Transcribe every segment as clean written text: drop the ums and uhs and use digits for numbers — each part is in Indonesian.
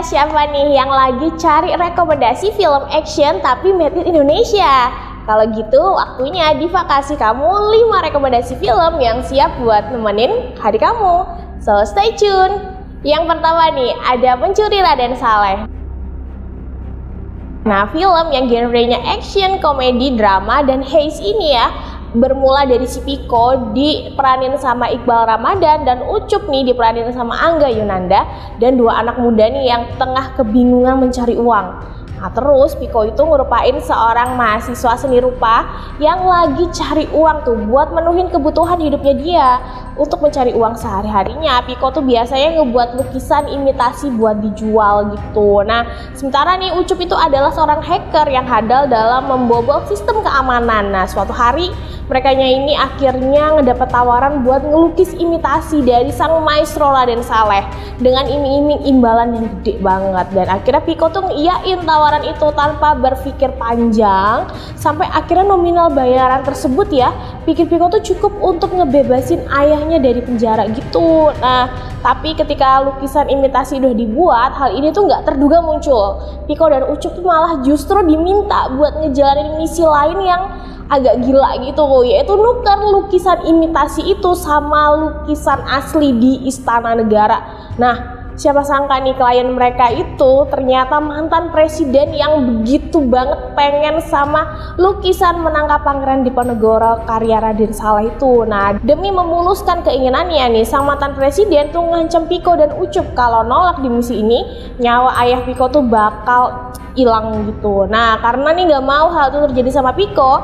siapa nih yang lagi cari rekomendasi film action tapi made in Indonesia? Kalau gitu waktunya Diva kasih kamu 5 rekomendasi film yang siap buat nemenin hari kamu. So stay tune. Yang pertama nih, ada Pencuri Raden Saleh. Nah, film yang genrenya action, komedi, drama, dan heist ini ya bermula dari si Piko diperanin sama Iqbal Ramadan dan Ucup nih diperanin sama Angga Yunanda dan 2 anak muda nih yang tengah kebingungan mencari uang. Nah terus Piko itu ngerupain seorang mahasiswa seni rupa yang lagi cari uang tuh buat menuhin kebutuhan hidupnya dia. Untuk mencari uang sehari-harinya, Piko tuh biasanya ngebuat lukisan imitasi buat dijual gitu. Nah sementara nih Ucup itu adalah seorang hacker yang handal dalam membobol sistem keamanan. Nah suatu hari merekanya ini akhirnya ngedapat tawaran buat ngelukis imitasi dari sang maestro Raden Saleh dengan iming-iming imbalan yang gede banget. Dan akhirnya Piko tuh ngiyain tawaran itu tanpa berpikir panjang sampai akhirnya nominal bayaran tersebut ya pikir Piko tuh cukup untuk ngebebasin ayahnya dari penjara gitu. Nah tapi ketika lukisan imitasi udah dibuat, hal ini tuh nggak terduga muncul. Piko dan Ucup tuh malah justru diminta buat ngejalanin misi lain yang agak gila gitu, yaitu nuker lukisan imitasi itu sama lukisan asli di Istana Negara. Nah siapa sangka nih klien mereka itu ternyata mantan presiden yang begitu banget pengen sama lukisan menangkap Pangeran Diponegoro karya Raden Saleh itu. Nah demi memuluskan keinginannya nih, sang mantan presiden tuh ngancam Piko dan Ucup kalau nolak di misi ini nyawa ayah Piko tuh bakal hilang gitu. Nah karena nih nggak mau hal itu terjadi sama Piko,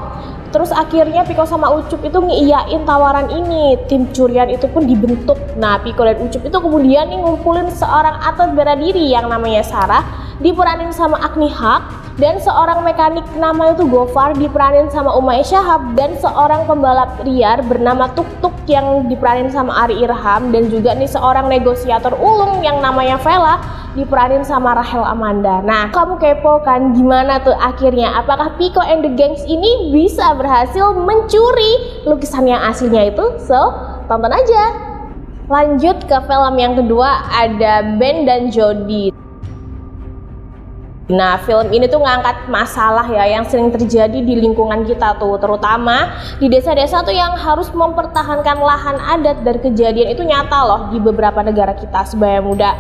terus akhirnya Piko sama Ucup itu ngiyain tawaran ini. Tim curian itu pun dibentuk. Nah Piko dan Ucup itu kemudian nih ngumpulin seorang atlet bela diri yang namanya Sarah diperanin sama Agni Haq, dan seorang mekanik namanya itu Gofar diperanin sama Umay Shahab, dan seorang pembalap liar bernama Tuk Tuk yang diperanin sama Ari Irham, dan juga nih seorang negosiator ulung yang namanya Vela diperanin sama Rahel Amanda. Nah kamu kepo kan gimana tuh akhirnya, apakah Piko and the Gangs ini bisa berhasil mencuri lukisan yang aslinya itu? So tonton aja. Lanjut ke film yang kedua, ada Ben dan Jody. Nah film ini tuh ngangkat masalah ya yang sering terjadi di lingkungan kita tuh, terutama di desa-desa tuh yang harus mempertahankan lahan adat, dan kejadian itu nyata loh di beberapa negara kita sebaya muda.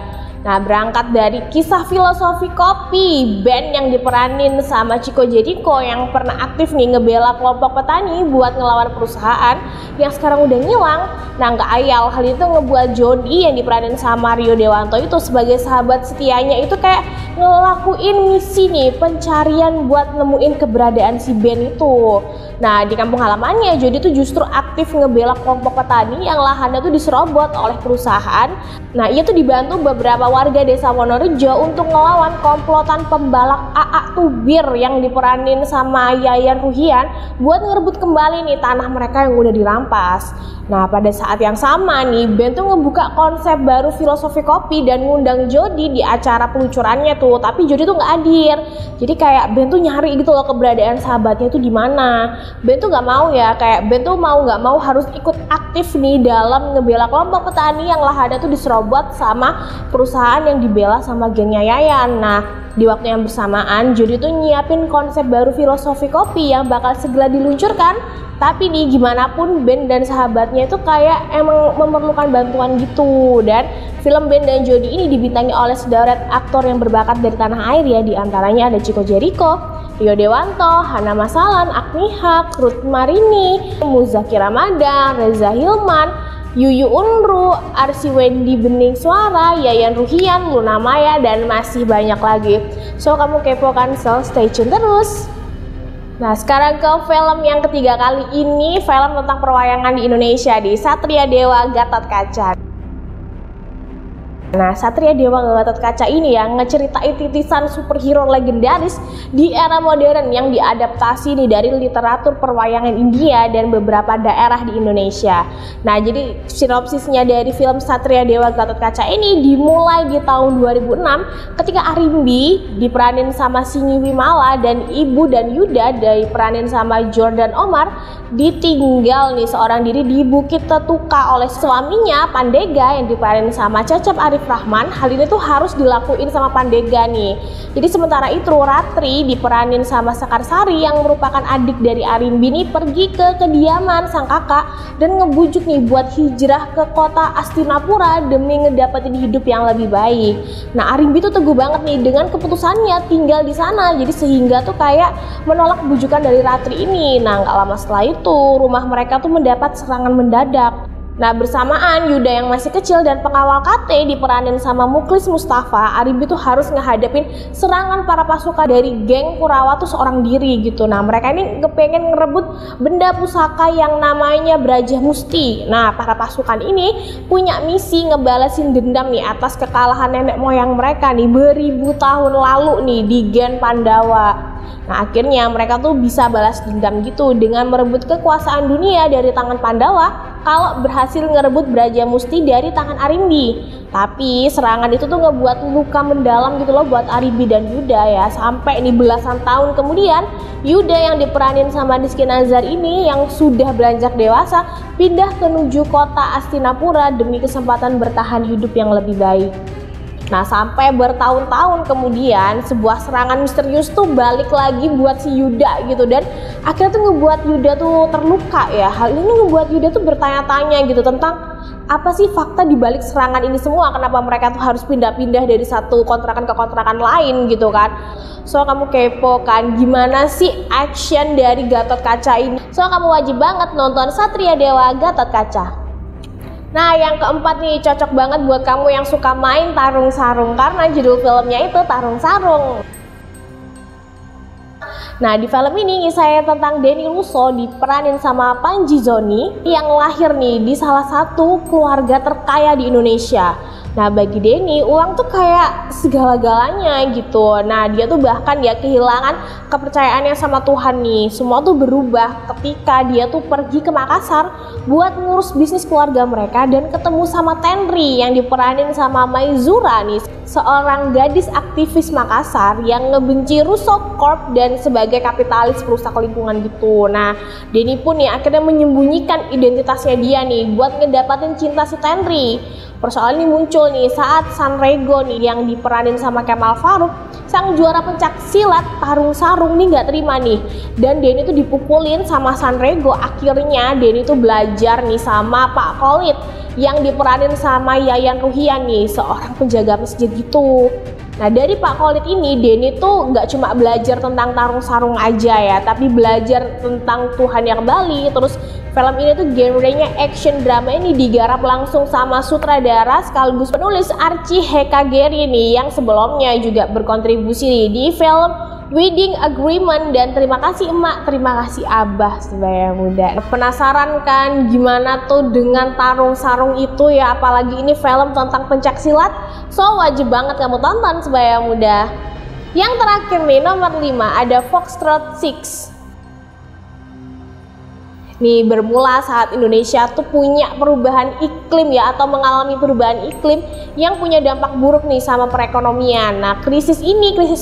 Nah berangkat dari kisah filosofi kopi, Ben yang diperanin sama Chico Jericho yang pernah aktif nih ngebela kelompok petani buat ngelawan perusahaan yang sekarang udah ngilang. Nah nggak ayal hal itu ngebuat Jody yang diperanin sama Rio Dewanto itu sebagai sahabat setianya itu kayak ngelakuin misi nih pencarian buat nemuin keberadaan si Ben itu. Nah di kampung halamannya Jody tuh justru aktif ngebela kelompok petani yang lahannya tuh diserobot oleh perusahaan. Nah ia tuh dibantu beberapa warga desa Wonorejo untuk ngelawan komplotan pembalak AA Tubir yang diperanin sama Yayan Ruhian buat ngerebut kembali nih tanah mereka yang udah dirampas. Nah pada saat yang sama nih Ben tuh ngebuka konsep baru filosofi kopi dan ngundang Jody di acara peluncurannya tuh, tapi Jody tuh nggak hadir. Jadi kayak Ben tuh nyari gitu loh keberadaan sahabatnya tuh di mana. Ben tuh nggak mau ya, kayak Ben tuh mau nggak mau harus ikut aktif nih dalam ngebela kelompok petani yang lahannya tuh diserobot sama perusahaan yang dibela sama gengnya Yayan. Nah di waktu yang bersamaan Jody tuh nyiapin konsep baru filosofi kopi yang bakal segera diluncurkan. Tapi nih gimana pun Ben dan sahabatnya itu kayak emang memerlukan bantuan gitu. Dan film Ben dan Jody ini dibintangi oleh sederet aktor yang berbakat dari tanah air ya. Di antaranya ada Chico Jericho, Rio Dewanto, Hana Masalan, Agni Haq, Ruth Marini, Muzaki Ramadan, Reza Hilman, Yuyu Unru, Arsy Wendy Bening Suara, Yayan Ruhian, Luna Maya, dan masih banyak lagi. So kamu kepo kan? So stay tune terus. Nah sekarang ke film yang ketiga kali ini, film tentang perwayangan di Indonesia di Satria Dewa Gatot Kaca. Nah Satria Dewa Gatot Kaca ini yang ngeceritain titisan superhero legendaris di era modern yang diadaptasi nih dari literatur perwayangan India dan beberapa daerah di Indonesia. Nah jadi sinopsisnya dari film Satria Dewa Gatot Kaca ini dimulai di tahun 2006 ketika Arimbi diperanin sama Singi Wimala dan Ibu dan Yuda diperanin sama Jordan Omar ditinggal nih seorang diri di Bukit Tetuka oleh suaminya Pandega yang diperanin sama Cecep Arif Arif Rahman, hal ini tuh harus dilakuin sama Pandega nih. Jadi sementara itu Ratri diperanin sama Sekar Sari yang merupakan adik dari Arimbi nih pergi ke kediaman sang kakak dan ngebujuk nih buat hijrah ke kota Astinapura demi ngedapetin hidup yang lebih baik. Nah, Arimbi tuh teguh banget nih dengan keputusannya tinggal di sana, jadi sehingga tuh kayak menolak bujukan dari Ratri ini. Nah, nggak lama setelah itu rumah mereka tuh mendapat serangan mendadak. Nah, bersamaan Yuda yang masih kecil dan pengawal KT diperanin sama Muklis Mustafa, Arimbi tuh harus ngehadapin serangan para pasukan dari geng Kurawa tuh seorang diri gitu. Nah, mereka ini kepengen ngerebut benda pusaka yang namanya Brajah Musti. Nah, para pasukan ini punya misi ngebalesin dendam nih atas kekalahan nenek moyang mereka nih beribu tahun lalu nih di Gen Pandawa. Nah, akhirnya mereka tuh bisa balas dendam gitu dengan merebut kekuasaan dunia dari tangan Pandawa kalau berhasil ngerebut Brajah Musti dari tangan Arimbi. Tapi serangan itu tuh ngebuat luka mendalam gitu loh buat Arimbi dan Yuda ya. Sampai nih belasan tahun kemudian Yuda yang diperanin sama Rizky Nazar ini yang sudah beranjak dewasa pindah menuju kota Astinapura demi kesempatan bertahan hidup yang lebih baik. Nah, sampai bertahun-tahun kemudian sebuah serangan misterius tuh balik lagi buat si Yuda gitu, dan akhirnya tuh ngebuat Yuda tuh terluka ya. Hal ini ngebuat Yuda tuh bertanya-tanya gitu tentang apa sih fakta di balik serangan ini semua, kenapa mereka tuh harus pindah-pindah dari satu kontrakan ke kontrakan lain gitu kan. So kamu kepo kan gimana sih action dari Gatot Kaca ini? So kamu wajib banget nonton Satria Dewa Gatot Kaca. Nah, yang keempat nih cocok banget buat kamu yang suka main tarung sarung karena judul filmnya itu Tarung Sarung. Nah, di film ini saya tentang Denny Russo diperanin sama Panji Zoni yang lahir nih di salah satu keluarga terkaya di Indonesia. Nah, bagi Denny uang tuh kayak segala-galanya gitu. Nah, dia tuh bahkan dia kehilangan kepercayaannya sama Tuhan nih. Semua tuh berubah ketika dia tuh pergi ke Makassar buat ngurus bisnis keluarga mereka dan ketemu sama Tenri yang diperanin sama Maizura nih, seorang gadis aktivis Makassar yang ngebenci Russo Corp dan sebagai kapitalis perusak lingkungan gitu. Nah, Denny pun nih akhirnya menyembunyikan identitasnya dia nih buat ngedapatin cinta si Tenri. Persoalan ini muncul nih saat Sanrego nih yang diperanin sama Kemal Faruk, sang juara pencak silat tarung sarung nih nggak terima nih, dan Denny tuh dipukulin sama Sanrego. Akhirnya Denny tuh belajar nih sama Pak Khalid yang diperanin sama Yayan Ruhian nih, seorang penjaga masjid gitu. Nah, dari Pak Khalid ini Denny tuh nggak cuma belajar tentang tarung sarung aja ya, tapi belajar tentang Tuhan yang kembali. Terus film ini tuh genrenya action drama, ini digarap langsung sama sutradara sekaligus penulis Archie Hekageri nih yang sebelumnya juga berkontribusi nih di film Wedding Agreement dan Terima Kasih Emak, Terima Kasih Abah Sebaya Muda. Penasaran kan gimana tuh dengan tarung sarung itu ya, apalagi ini film tentang pencak silat? So wajib banget kamu tonton Sebaya Muda. Yang terakhir nih nomor 5 ada Foxtrot 6. Nih, bermula saat Indonesia tuh punya perubahan iklim ya, atau mengalami perubahan iklim yang punya dampak buruk nih sama perekonomian. Nah, krisis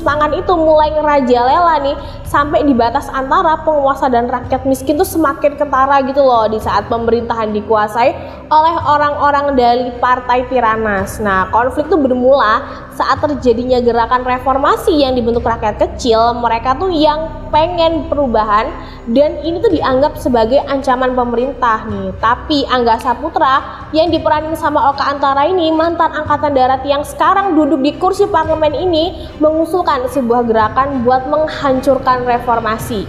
pangan itu mulai ngerajalela nih sampai di batas antara penguasa dan rakyat miskin tuh semakin kentara gitu loh di saat pemerintahan dikuasai oleh orang-orang dari partai Tiranas. Nah, konflik tuh bermula saat terjadinya gerakan reformasi yang dibentuk rakyat kecil. Mereka tuh yang pengen perubahan dan ini tuh dianggap sebagai ancaman pemerintah nih. Tapi Angga Saputra yang diperanin sama Oka Antara ini, mantan angkatan darat yang sekarang duduk di kursi parlemen ini, mengusulkan sebuah gerakan buat menghancurkan reformasi.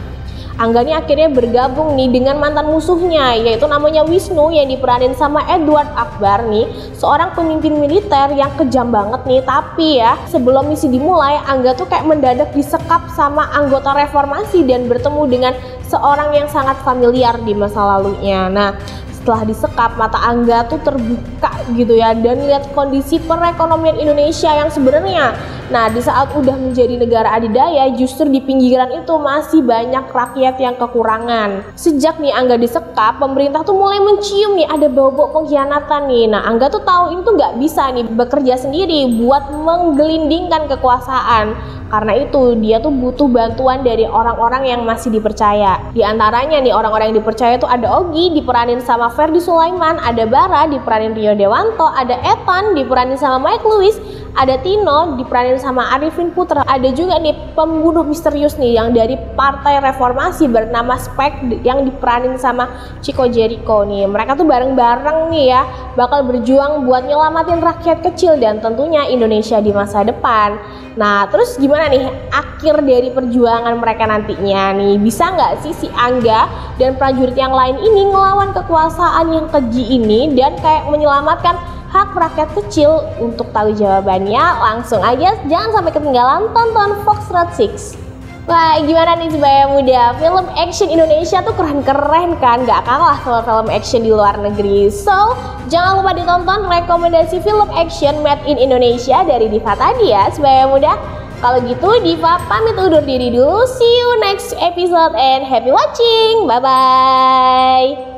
Angga ini akhirnya bergabung nih dengan mantan musuhnya, yaitu namanya Wisnu yang diperanin sama Edward Akbar nih, seorang pemimpin militer yang kejam banget nih. Tapi ya, sebelum misi dimulai, Angga tuh kayak mendadak disekap sama anggota reformasi dan bertemu dengan seorang yang sangat familiar di masa lalunya. Nah, setelah disekap, mata Angga tuh terbuka gitu ya, dan lihat kondisi perekonomian Indonesia yang sebenarnya Nah, di saat udah menjadi negara adidaya, justru di pinggiran itu masih banyak rakyat yang kekurangan. Sejak nih Angga disekap, pemerintah tuh mulai mencium nih ada bau-bau pengkhianatan nih. Nah, Angga tuh tahu ini tuh nggak bisa nih bekerja sendiri buat menggelindingkan kekuasaan. Karena itu dia tuh butuh bantuan dari orang-orang yang masih dipercaya. Di antaranya nih orang-orang yang dipercaya tuh ada Ogi diperanin sama Ferdy Sulaiman, ada Bara diperanin Rio Dewanto, ada Ethan diperanin sama Mike Lewis, ada Tino diperanin sama Arifin Putra, ada juga nih pembunuh misterius nih yang dari Partai Reformasi bernama Spike yang diperanin sama Chico Jericho nih. Mereka tuh bareng-bareng nih ya bakal berjuang buat nyelamatin rakyat kecil dan tentunya Indonesia di masa depan. Nah, terus gimana nih akhir dari perjuangan mereka nantinya nih? Bisa nggak sih si Angga dan prajurit yang lain ini ngelawan kekuasaan yang keji ini dan kayak menyelamatkan hak rakyat kecil? Untuk tahu jawabannya langsung aja, jangan sampai ketinggalan tonton Fox Road 6. Wah, gimana nih Sebaya Muda? Film action Indonesia tuh keren-keren kan? Gak kalah sama film action di luar negeri. So, jangan lupa ditonton rekomendasi film action made in Indonesia dari Diva tadi ya Sebaya Muda. Kalau gitu Diva pamit undur diri dulu. See you next episode and happy watching. Bye-bye.